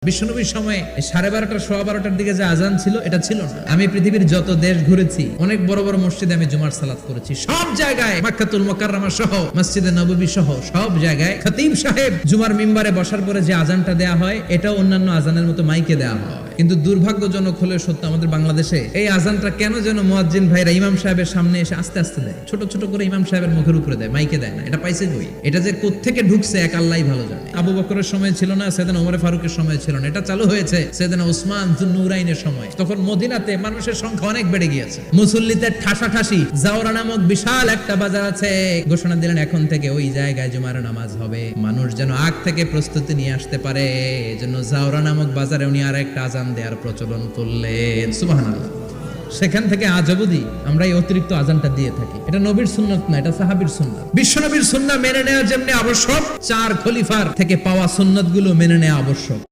বিশ্বনবীর সময় 12:30 12:15 দিকে যে আজান ছিল এটা ছিল না। আমি পৃথিবীর যত দেশ ঘুরেছি, অনেক বড় বড় মসজিদে আমি জুমার সালাত করেছি। সব জায়গায় মক্কাতুল মুকাররমা সহ মসজিদে নববী সহ সব জায়গায় খতিব সাহেব জুমার মিম্বারে বসার পরে যে আজানটা দেয়া হয় এটা অন্যান্য আজানের মতো মাইকে দেয়া হয়। কিন্তু দুর্ভাগ্যজনক হলে সত্য, আমাদের বাংলাদেশে এই আজানটা কেন যেন মুয়াজ্জিন ভাইরা ইমাম সাহেবের সামনে এসে আস্তে আস্তে দেয়, ছোট ছোট করে ইমাম সাহেবের মুখের উপরে দেয়, মাইকে দেয় না। এটা পাইছে কই? এটা যে কোত্থেকে ঢুকছে এক আল্লাহই ভালো জানে। আবু বকরের সময় ছিল না, সাইয়েদনা ওমর ফারুকের সময় ছিল না, এটা চালু হয়েছে সাইয়েদনা উসমান যুন্নুরাইনের সময়। তখন মদিনাতে মানুষের সংখ্যা অনেক বেড়ে গিয়েছে, মুসল্লিদের ঠাসাঠাসি। জাওরা নামক বিশাল একটা বাজার আছে, ঘোষণা দিলেন এখন থেকে ওই জায়গায় জুমার নামাজ হবে। মানুষ যেন আগ থেকে প্রস্তুতি নিয়ে আসতে পারে, এজন্য জাওরা নামক বাজারে উনি আর একটা আজান দেওয়ার প্রচলন করলেন। সুবহানাল্লাহ। সেখান থেকে আজ অবধি আমরা এই অতিরিক্ত আজানটা দিয়ে থাকি। এটা নবীর সুন্নাত না, এটা সাহাবীর সুন্নাত। বিশ্ব নবীর সুন্নাহ মেনে নেওয়া যেমনি আবশ্যক, 4 খলিফার থেকে পাওয়া সুন্নাতগুলো মেনে নেওয়া আবশ্যক।